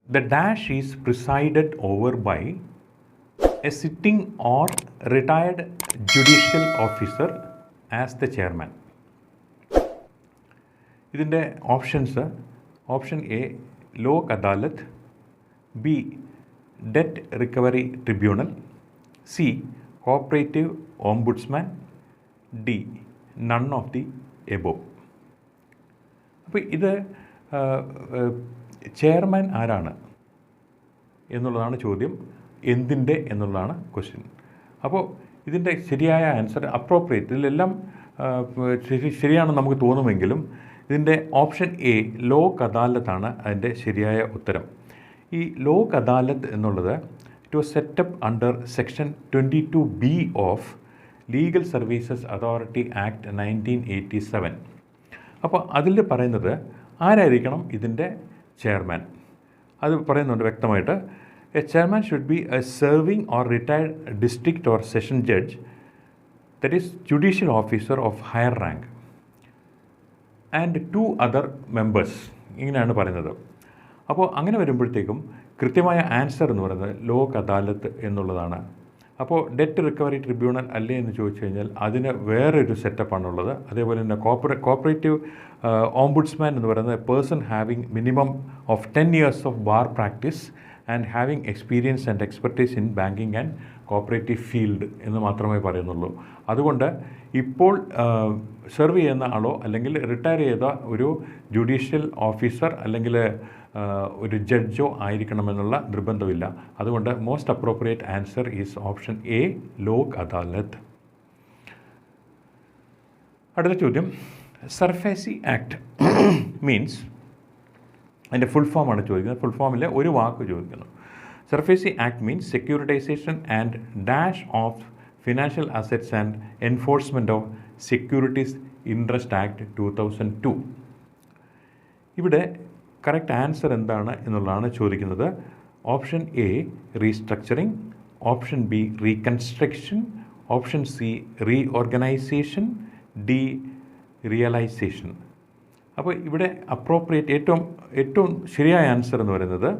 The dash is presided over by a sitting or retired judicial officer as the chairman. ഇതിൻ്റെ options: option a Lok adalat, B debt recovery tribunal, C cooperative ombudsman, D none of the above. അപ്പോൾ ഇത് chairman ആരാണ് എന്നുള്ളതാണ് ചോദ്യം. എന്തിൻ്റെ എന്നുള്ളതാണ് question. അപ്പോൾ ഇതിൻ്റെ ശരിയായ ആൻസർ അപ്രോപ്രിയേറ്റ്, ഇതിലെല്ലാം ശരിയാണെന്ന് നമുക്ക് തോന്നുമെങ്കിലും ഇതിൻ്റെ ഓപ്ഷൻ എ ലോക് അദാലത്താണ് അതിൻ്റെ ശരിയായ ഉത്തരം. ഈ ലോക് അദാലത്ത് എന്നുള്ളത് it was set up under section 22B of legal services authority act 1987. അപ്പോൾ അതിൽ പറയുന്നത് ആരായിരിക്കണം ഇതിൻ്റെ ചെയർമാൻ. അത് പറയുന്നുണ്ട് വ്യക്തമായിട്ട്. A chairman should be A serving or retired district or session judge, that is judicial officer of higher rank and 2 other members, ഇങ്ങനെയാണ് പറയുന്നത്. അപ്പോൾ അങ്ങനെ വരുമ്പോഴത്തേക്കും കൃത്യമായ ആൻസർ എന്ന് പറയുന്നത് ലോക് അദാലത്ത് എന്നുള്ളതാണ്. അപ്പോൾ ഡെറ്റ് റിക്കവറി ട്രിബ്യൂണൽ അല്ലേ എന്ന് ചോദിച്ചു കഴിഞ്ഞാൽ അതിന് വേറൊരു സെറ്റപ്പാണുള്ളത്. അതേപോലെ തന്നെ കോപ്പറേറ്റീവ് ഓംബുഡ്സ്മാൻ എന്ന് പറയുന്നത് person having minimum of 10 years of bar practice and having experience and expertise in banking and cooperative field എന്ന് മാത്രമേ പറയുന്നുള്ളൂ. അതുകൊണ്ട് ഇപ്പോൾ സെർവ് ചെയ്യുന്ന ആളോ അല്ലെങ്കിൽ റിട്ടയർ ചെയ്ത ഒരു ജുഡീഷ്യൽ ഓഫീസർ അല്ലെങ്കിൽ ഒരു ജഡ്ജോ ആയിരിക്കണമെന്നുള്ള നിർബന്ധമില്ല. അതുകൊണ്ട് most appropriate answer is option a Lok Adalat. അടുത്ത ചോദ്യം, സർഫേസി ആക്ട് മീൻസ് അതിൻ്റെ ഫുൾ ഫോമാണ് ചോദിക്കുന്നത്. ഫുൾ ഫോമിൽ ഒരു വാക്ക് ചോദിക്കുന്നു. SARFAESI act means securitisation and dash of financial assets and enforcement of securities interest act 2002. ഇവിടെ കറക്റ്റ് ആൻസർ എന്താണ് എന്നുള്ളതാണ് ചോദിക്കുന്നത്. Option a restructuring, option b reconstruction, option c reorganisation, d realisation. അപ്പോൾ ഇവിടെ അപ്രോപ്രിയേറ്റ് ഏറ്റവും ശരിയായ ആൻസർ എന്ന് പറയുന്നത്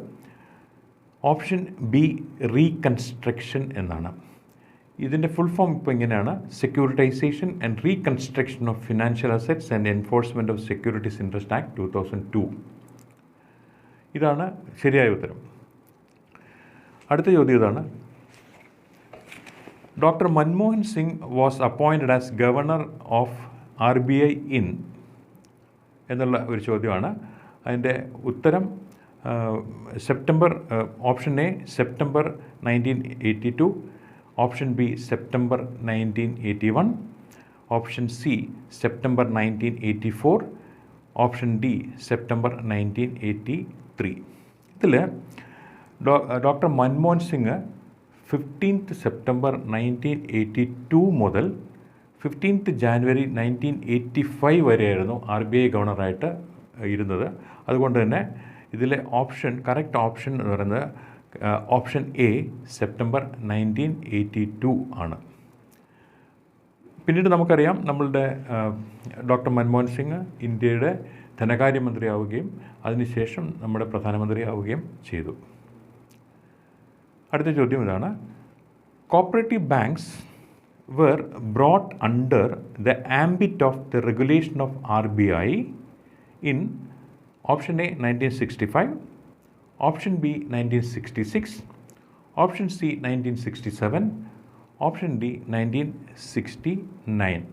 ഓപ്ഷൻ ബി റീകൺസ്ട്രക്ഷൻ എന്നാണ്. ഇതിൻ്റെ ഫുൾ ഫോം ഇപ്പോൾ ഇങ്ങനെയാണ്: securitisation and reconstruction of financial assets and enforcement of securities interest act 2002. ഇതാണ് ശരിയായ ഉത്തരം. അടുത്ത ചോദ്യം ഇതാണ്: doctor Manmohan Singh was appointed as governor of RBI in എന്നുള്ള ഒരു ചോദ്യമാണ്. അതിൻ്റെ ഉത്തരം September, option A September 1982, option B September 1981, option C September 1984, option D September 1983. ഇതിൽ doctor Manmohan Singh 15th September 1982 മുതൽ 15th ജാനുവരി 1985 വരെയായിരുന്നു RBI ഗവർണറായിട്ട് ഇരുന്നത്. അതുകൊണ്ട് തന്നെ ഇതിലെ കറക്റ്റ് ഓപ്ഷൻ എന്ന് പറയുന്നത് ഓപ്ഷൻ എ സെപ്റ്റംബർ 1982 ആണ്. പിന്നീട് നമുക്കറിയാം നമ്മളുടെ ഡോക്ടർ മൻമോഹൻ സിംഗ് ഇന്ത്യയുടെ ധനകാര്യമന്ത്രിയാവുകയും അതിനുശേഷം നമ്മുടെ പ്രധാനമന്ത്രിയാവുകയും ചെയ്തു. അടുത്ത ചോദ്യം ഇതാണ്: cooperative banks were brought under the ambit of the regulation of RBI in option A 1965, option B 1966, option C 1967, option D 1969.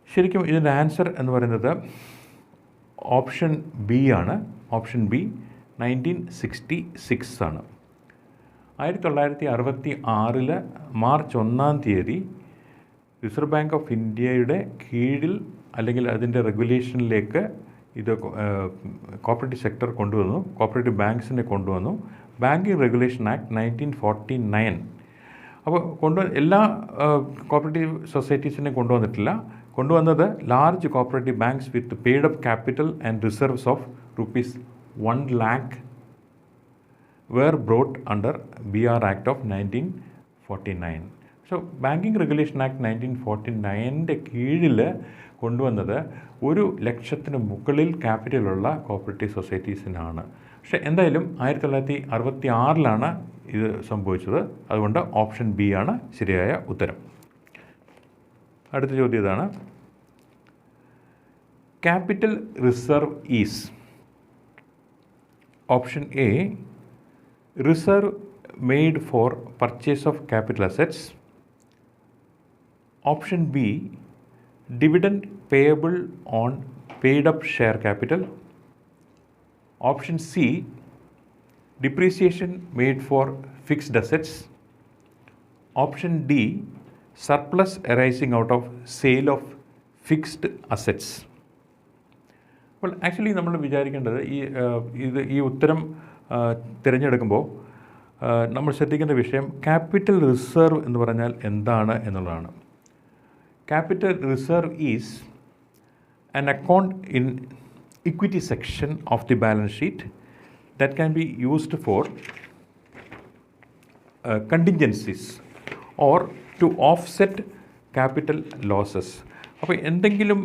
ശരിക്കും ഇതിൻ്റെ ആൻസർ എന്ന് പറയുന്നത് ഓപ്ഷൻ ബി ആണ്. ഓപ്ഷൻ ബി 1966 ആണ്. 1966 മാർച്ച് 1 റിസർവ് ബാങ്ക് ഓഫ് ഇന്ത്യയുടെ കീഴിൽ അല്ലെങ്കിൽ അതിൻ്റെ റെഗുലേഷനിലേക്ക് ഇത് കോപ്പറേറ്റീവ് സെക്ടർ കൊണ്ടുവന്നു, കോപ്പറേറ്റീവ് ബാങ്ക്സിനെ കൊണ്ടുവന്നു. Banking regulation act 1949. അപ്പോൾ എല്ലാ കോപ്പറേറ്റീവ് സൊസൈറ്റീസിനെ കൊണ്ടുവന്നിട്ടില്ല. കൊണ്ടുവന്നത് large cooperative banks with paid up capital and reserves of ₹1 lakh were brought under BR Act of 1949. So banking regulation act 1949 കീഴിൽ കൊണ്ടുവന്നത് 1 ലക്ഷത്തിന് മുകളിൽ ക്യാപിറ്റലുള്ള കോപ്പറേറ്റീവ് സൊസൈറ്റീസിനാണ്. പക്ഷേ എന്തായാലും 1966 ഇത് സംഭവിച്ചത്. അതുകൊണ്ട് ഓപ്ഷൻ ബി ആണ് ശരിയായ ഉത്തരം. അടുത്ത ചോദ്യം ഇതാണ്. Capital reserve is option A reserve made for purchase of capital assets, option B dividend payable on paid up share capital, option C depreciation made for fixed assets, option D surplus arising out of sale of fixed assets. അപ്പോൾ actually നമ്മൾ വിചാരിക്കേണ്ടത് ഈ ഉത്തരം തിരഞ്ഞെടുക്കുമ്പോൾ നമ്മൾ ശ്രദ്ധിക്കേണ്ട വിഷയം capital reserve എന്ന് പറഞ്ഞാൽ എന്താണ് എന്നുള്ളതാണ്. Capital reserve is an account in equity section of the balance sheet that can be used for contingencies or to offset capital losses. അപ്പോൾ എന്തെങ്കിലും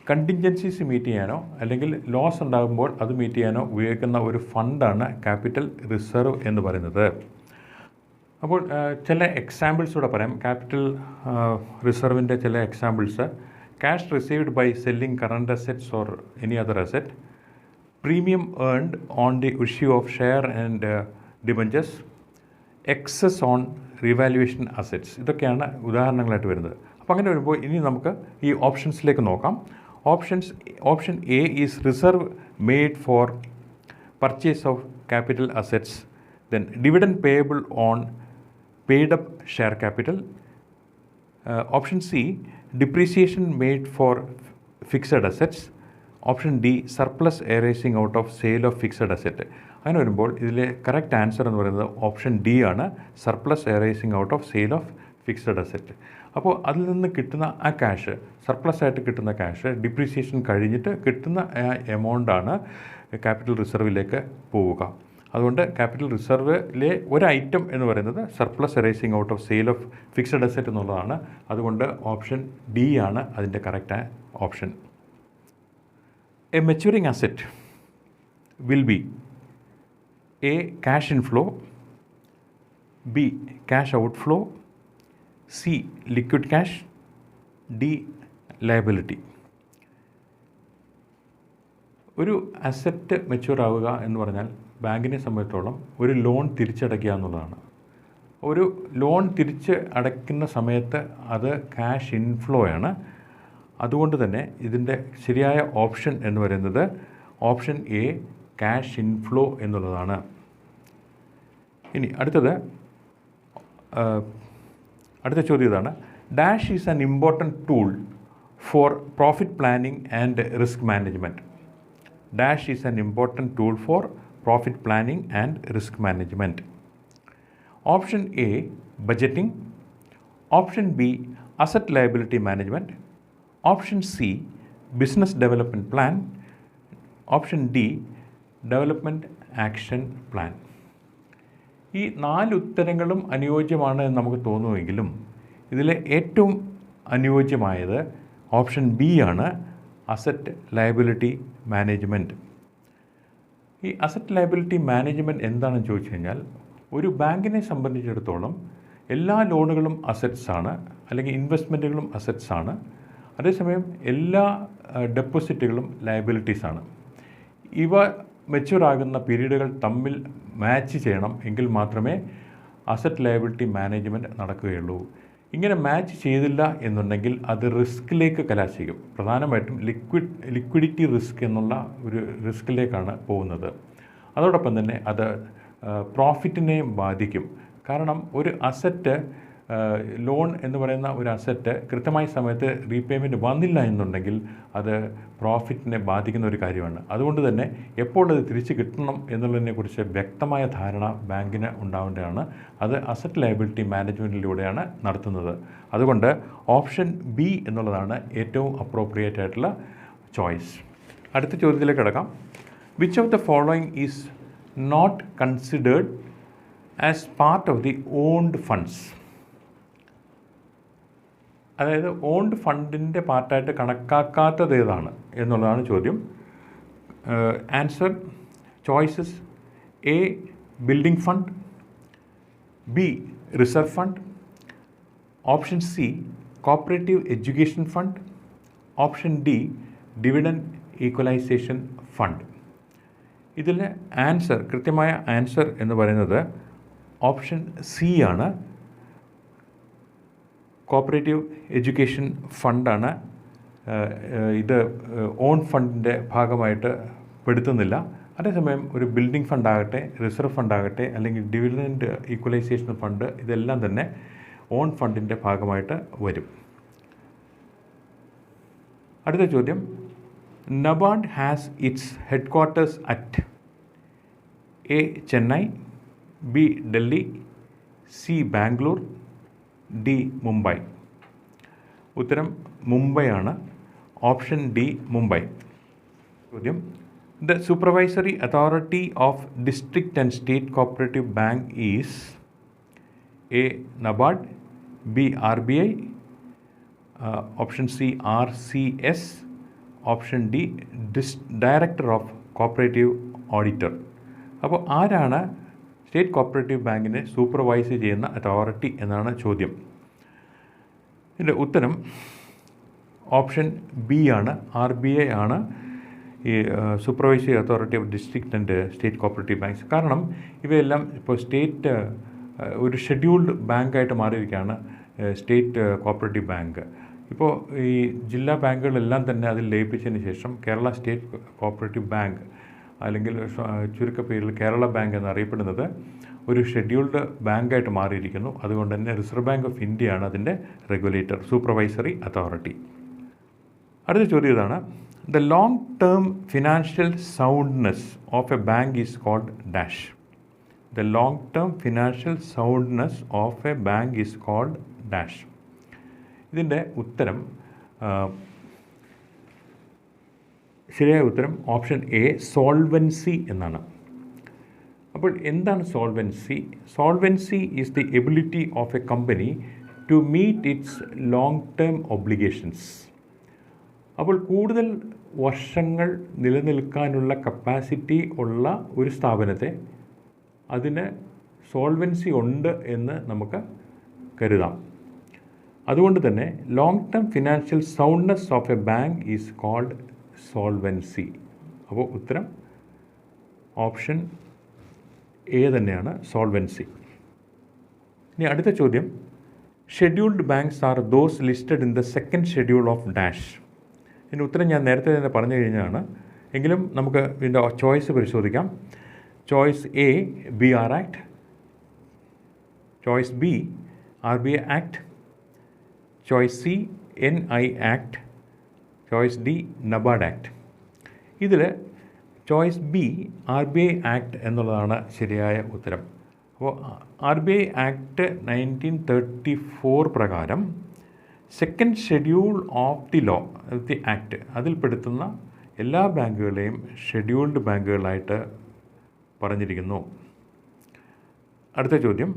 കണ്ടിൻജൻസീസ് മീറ്റ് ചെയ്യാനോ അല്ലെങ്കിൽ ലോസ് ഉണ്ടാകുമ്പോൾ അത് മീറ്റ് ചെയ്യാനോ ഉപയോഗിക്കുന്ന ഒരു ഫണ്ടാണ് ക്യാപിറ്റൽ റിസർവ് എന്ന് പറയുന്നത്. അപ്പോൾ ചില എക്സാമ്പിൾസ് കൂടെ പറയാം. ക്യാപിറ്റൽ റിസർവിൻ്റെ ചില examples: cash received by selling current assets or any other asset, premium earned on the issue of share and debentures, excess on revaluation assets. ഇതൊക്കെയാണ് ഉദാഹരണങ്ങളായിട്ട് വരുന്നത്. അപ്പോൾ അങ്ങനെ വരുമ്പോൾ ഇനി നമുക്ക് ഈ ഓപ്ഷൻസിലേക്ക് നോക്കാം. Option A is reserve made for purchase of capital assets, then dividend payable on paid up share capital, option C depreciation made for fixed assets, option D surplus arising out of sale of fixed asset. അങ്ങനെ വരുമ്പോൾ ഇതിലെ correct answer എന്ന് പറയുന്നത് option D ആണ്, surplus arising out of sale of fixed asset. അപ്പോൾ അതിൽ നിന്ന് കിട്ടുന്ന ആ ക്യാഷ്, സർപ്ലസ് ആയിട്ട് കിട്ടുന്ന ക്യാഷ് ഡിപ്രീസിയേഷൻ കഴിഞ്ഞിട്ട് കിട്ടുന്ന എമൗണ്ടാണ് ക്യാപിറ്റൽ റിസർവിലേക്ക് പോവുക. അതുകൊണ്ട് ക്യാപിറ്റൽ റിസർവിലെ ഒരു ഐറ്റം എന്ന് പറയുന്നത് surplus arising out of sale of fixed asset എന്നുള്ളതാണ്. അതുകൊണ്ട് ഓപ്ഷൻ ഡി ആണ് അതിൻ്റെ correct option. A maturing asset will be A cash inflow, B cash outflow, C liquid cash, D liability. ഒരു അസറ്റ് മെച്യൂർ ആവുക എന്ന് പറഞ്ഞാൽ ബാങ്കിനെ സംബന്ധിച്ചിടത്തോളം ഒരു ലോൺ തിരിച്ചടയ്ക്കുക എന്നുള്ളതാണ്. ഒരു ലോൺ തിരിച്ച് അടയ്ക്കുന്ന സമയത്ത് അത് ക്യാഷ് ഇൻഫ്ലോ ആണ്. അതുകൊണ്ട് തന്നെ ഇതിൻ്റെ ശരിയായ ഓപ്ഷൻ എന്ന് പറയുന്നത് ഓപ്ഷൻ എ ക്യാഷ് ഇൻഫ്ലോ എന്നുള്ളതാണ്. ഇനി അടുത്ത ചോദ്യം ഇതാണ്. Dash is an important tool for profit planning and risk management. Dash is an important tool for profit planning and risk management. Option A budgeting, option B asset liability management, option C business development plan, option D development action plan. ഈ 4 ഉത്തരങ്ങളും അനുയോജ്യമാണ് എന്ന് നമുക്ക് തോന്നുമെങ്കിലും ഇതിലെ ഏറ്റവും അനുയോജ്യമായത് option B ആണ്, അസറ്റ് ലയബിലിറ്റി മാനേജ്മെൻറ്റ്. ഈ അസറ്റ് ലയബിലിറ്റി മാനേജ്മെൻറ്റ് എന്താണെന്ന് ചോദിച്ചു കഴിഞ്ഞാൽ, ഒരു ബാങ്കിനെ സംബന്ധിച്ചിടത്തോളം എല്ലാ ലോണുകളും അസറ്റ്സാണ്, അല്ലെങ്കിൽ ഇൻവെസ്റ്റ്മെൻറ്റുകളും അസറ്റ്സാണ്. അതേസമയം എല്ലാ ഡെപ്പോസിറ്റുകളും ലയബിലിറ്റീസാണ്. ഇവ മെച്യൂർ ആകുന്ന പീരീഡുകൾ തമ്മിൽ മാച്ച് ചെയ്യണം, എങ്കിൽ മാത്രമേ അസറ്റ് ലയബിലിറ്റി മാനേജ്മെൻറ്റ് നടക്കുകയുള്ളൂ. ഇങ്ങനെ മാച്ച് ചെയ്തില്ല എന്നുണ്ടെങ്കിൽ അത് റിസ്കിലേക്ക് കലാശിക്കും. പ്രധാനമായിട്ടും ലിക്വിഡിറ്റി റിസ്ക് എന്നുള്ള ഒരു റിസ്കിലേക്കാണ് പോകുന്നത്. അതോടൊപ്പം തന്നെ അത് പ്രോഫിറ്റിനെയും ബാധിക്കും. കാരണം ഒരു അസറ്റ്, ലോൺ എന്ന് പറയുന്ന ഒരു അസറ്റ് കൃത്യമായ സമയത്ത് റീപേയ്മെൻറ്റ് വന്നില്ല എന്നുണ്ടെങ്കിൽ അത് പ്രോഫിറ്റിനെ ബാധിക്കുന്ന ഒരു കാര്യമാണ്. അതുകൊണ്ട് തന്നെ എപ്പോൾ അത് തിരിച്ച് കിട്ടണം എന്നുള്ളതിനെക്കുറിച്ച് വ്യക്തമായ ധാരണ ബാങ്കിന് ഉണ്ടാവേണ്ടതാണ്. അത് അസറ്റ് ലയബിലിറ്റി മാനേജ്മെൻറ്റിലൂടെയാണ് നടത്തുന്നത്. അതുകൊണ്ട് ഓപ്ഷൻ ബി എന്നുള്ളതാണ് ഏറ്റവും അപ്രോപ്രിയേറ്റ് ആയിട്ടുള്ള ചോയ്സ്. അടുത്ത ചോദ്യത്തിലേക്ക് കിടക്കാം. Which of the following is not considered as part of the owned funds? അതായത് ഓൺഡ് ഫണ്ടിൻ്റെ പാർട്ടായിട്ട് കണക്കാക്കാത്തത് ഏതാണ് എന്നുള്ളതാണ് ചോദ്യം. Answer choices A. Building fund. B. Reserve fund. Option C. Cooperative education fund. Option D. Dividend equalization fund. ഇതിലെ answer, കൃത്യമായ answer എന്ന് പറയുന്നത് ഓപ്ഷൻ സി ആണ്. കോപ്പറേറ്റീവ് എഡ്യൂക്കേഷൻ ഫണ്ടാണ്. ഇത് ഓൺ ഫണ്ടിൻ്റെ ഭാഗമായിട്ട് പെടുത്തുന്നില്ല. അതേസമയം ഒരു ബിൽഡിംഗ് ഫണ്ടാകട്ടെ, റിസർവ് ഫണ്ടാകട്ടെ, അല്ലെങ്കിൽ ഡിവിഡൻഡ് ഈക്വലൈസേഷൻ ഫണ്ട്, ഇതെല്ലാം തന്നെ ഓൺ ഫണ്ടിൻ്റെ ഭാഗമായിട്ട് വരും. അടുത്ത ചോദ്യം, NABARD has its headquarters at A. Chennai, B. Delhi, C. Bangalore, D. Mumbai. ഉത്തരം മുംബൈ ആണ്. Option D Mumbai. ചോദ്യം, The supervisory authority of district and state cooperative bank is A. NABARD, B. RBI, option C. RCS, option D director of cooperative auditor. അപ്പോൾ ആരാണ് state cooperative ബാങ്കിനെ supervise ചെയ്യുന്ന authority എന്നാണ് ചോദ്യം. ഇതിൻ്റെ ഉത്തരം ഓപ്ഷൻ ബി ആണ്. RBI ആണ് ഈ supervisory authority of district and state cooperative banks. കാരണം ഇവയെല്ലാം ഇപ്പോൾ സ്റ്റേറ്റ് ഒരു ഷെഡ്യൂൾഡ് ബാങ്കായിട്ട് മാറിയിരിക്കുകയാണ് സ്റ്റേറ്റ് കോപ്പറേറ്റീവ് ബാങ്ക്. ഇപ്പോൾ ഈ ജില്ലാ ബാങ്കുകളെല്ലാം തന്നെ അതിൽ ലയിപ്പിച്ചതിന് ശേഷം കേരള സ്റ്റേറ്റ് കോപ്പറേറ്റീവ് ബാങ്ക്, അല്ലെങ്കിൽ ചുരുക്കപ്പേരിൽ കേരള ബാങ്ക് എന്നറിയപ്പെടുന്നത്, ഒരു ഷെഡ്യൂൾഡ് ബാങ്കായിട്ട് മാറിയിരിക്കുന്നു. അതുകൊണ്ട് തന്നെ റിസർവ് ബാങ്ക് ഓഫ് ഇന്ത്യയാണ് അതിൻ്റെ റെഗുലേറ്റർ, സൂപ്പർവൈസറി അതോറിറ്റി. അടുത്ത ചോദ്യം ഇതാണ്, the long term financial soundness of a bank is called dash. The long term financial soundness of a bank is called dash. ഇതിൻ്റെ ഉത്തരം, ശരിയായ ഉത്തരം ഓപ്ഷൻ എ സോൾവൻസി എന്നാണ്. അപ്പോൾ എന്താണ് solvency? Solvency is the ability of a company to meet its long term obligations. അപ്പോൾ കൂടുതൽ വർഷങ്ങൾ നിലനിൽക്കാനുള്ള കപ്പാസിറ്റി ഉള്ള ഒരു സ്ഥാപനത്തെ അതിന് സോൾവൻസി ഉണ്ട് എന്ന് നമുക്ക് കരുതാം. അതുകൊണ്ട് തന്നെ long term financial soundness of a bank is called solvency. അപ്പോൾ ഉത്തരം ഓപ്ഷൻ എ തന്നെയാണ്, സോൾവൻസി. ഇനി അടുത്ത ചോദ്യം, scheduled banks are those listed in the second schedule of dash. ഇതിൻ്റെ ഉത്തരം ഞാൻ നേരത്തെ തന്നെ പറഞ്ഞു കഴിഞ്ഞതാണ്, എങ്കിലും നമുക്ക് ഇതിൻ്റെ ചോയ്സ് പരിശോധിക്കാം. Choice A BR Act, choice B RBI Act, choice C NI Act, choice D NABARD Act. ഇതിൽ ചോയ്സ് ബി RBI Act എന്നുള്ളതാണ് ശരിയായ ഉത്തരം. അപ്പോൾ RBI Act 1934 പ്രകാരം second schedule of the law the act അതിൽപ്പെടുത്തുന്ന എല്ലാ ബാങ്കുകളെയും ഷെഡ്യൂൾഡ് ബാങ്കുകളായിട്ട് പറഞ്ഞിരിക്കുന്നു. അടുത്ത ചോദ്യം,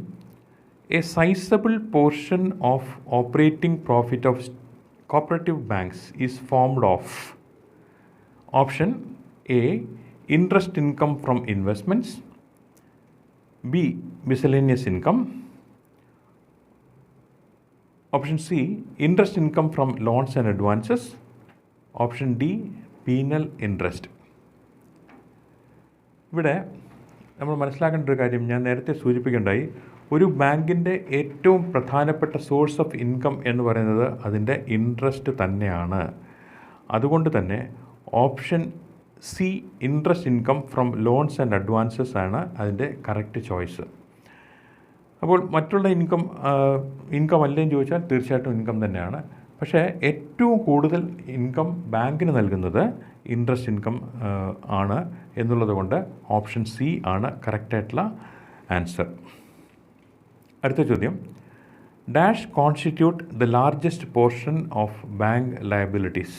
a sizeable portion of operating profit of cooperative banks is formed of. Option a interest income from investments, b miscellaneous income, option c interest income from loans and advances, option d penal interest. ഇവിടെ നമ്മൾ മനസ്സിലാക്കേണ്ട ഒരു കാര്യം ഞാൻ നേരത്തെ സൂചിപ്പിക്കുകയുണ്ടായി, ഒരു ബാങ്കിൻ്റെ ഏറ്റവും പ്രധാനപ്പെട്ട സോഴ്സ് ഓഫ് ഇൻകം എന്ന് പറയുന്നത് അതിൻ്റെ ഇൻട്രസ്റ്റ് തന്നെയാണ്. അതുകൊണ്ട് തന്നെ option c interest income from loans and advances ആണ് അതിൻ്റെ കറക്റ്റ് ചോയ്സ്. അപ്പോൾ മറ്റുള്ള ഇൻകം അല്ലേന്ന് ചോദിച്ചാൽ തീർച്ചയായിട്ടും ഇൻകം തന്നെയാണ്. പക്ഷേ ഏറ്റവും കൂടുതൽ ഇൻകം ബാങ്കിന് നൽകുന്നത് ഇൻട്രസ്റ്റ് ഇൻകം ആണ് എന്നുള്ളത് കൊണ്ട് ഓപ്ഷൻ സി ആണ് കറക്റ്റായിട്ടുള്ള ആൻസർ. അടുത്ത ചോദ്യം, dash constitute the largest portion of bank liabilities.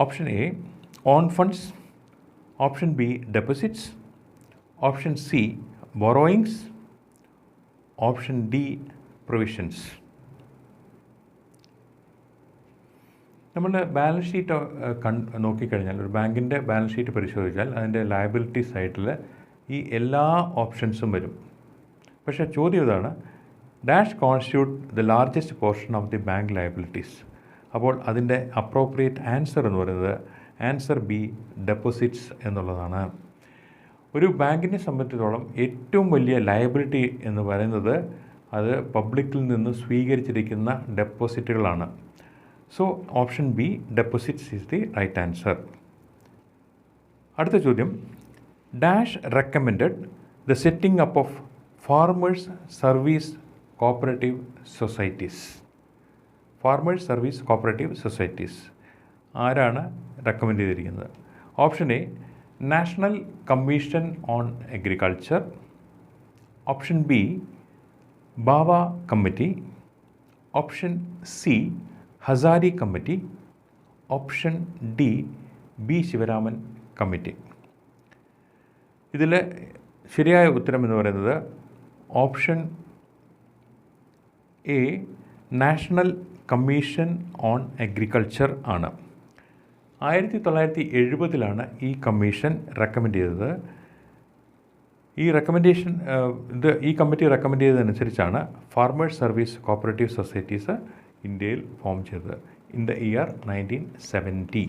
Option A on funds, option b deposits, option C borrowings, option D provisions. നമ്മൾ ബാലൻസ് ഷീറ്റ് നോക്കിക്കഴിഞ്ഞാൽ, ഒരു ബാങ്കിൻ്റെ ബാലൻസ് ഷീറ്റ് പരിശോധിച്ചാൽ അതിൻ്റെ ലയബിലിറ്റി സൈഡിൽ ഈ എല്ലാ ഓപ്ഷൻസും വരും. പക്ഷേ ചോദ്യം ഇതാണ്, dash constitute the largest portion of the bank liabilities. അപ്പോൾ അതിൻ്റെ അപ്രോപ്രിയേറ്റ് ആൻസർ എന്ന് പറയുന്നത് ആൻസർ ബി, ഡെപ്പോസിറ്റ്സ് എന്നുള്ളതാണ്. ഒരു ബാങ്കിനെ സംബന്ധിച്ചിടത്തോളം ഏറ്റവും വലിയ ലയബിലിറ്റി എന്ന് പറയുന്നത് അത് പബ്ലിക്കിൽ നിന്ന് സ്വീകരിച്ചിരിക്കുന്ന ഡെപ്പോസിറ്റുകളാണ്. So option b, deposits is the right answer. അടുത്ത ചോദ്യം, dash recommended the setting up of farmers service cooperative societies. Farmers service cooperative societies ആരാണ് റെക്കമെൻഡ് ചെയ്തിരിക്കുന്നത്? Option a, national commission on agriculture. Option b, Bawa committee. Option c, Hazari committee. Option d, B Sivaraman committee. ഇതിൽ ശരിയായ ഉത്തരം എന്ന് പറയുന്നത് option a, national commission on agriculture ആണ്. 1970 ഈ commission recommend ചെയ്തത്. ഈ കമ്മിറ്റി റെക്കമെൻഡ് ചെയ്തതനുസരിച്ചാണ് ഫാർമേഴ്സ് സർവീസ് കോപ്പറേറ്റീവ് സൊസൈറ്റീസ് ഇന്ത്യയിൽ ഫോം ചെയ്തത് ഇൻ ദ ഇയർ 1970.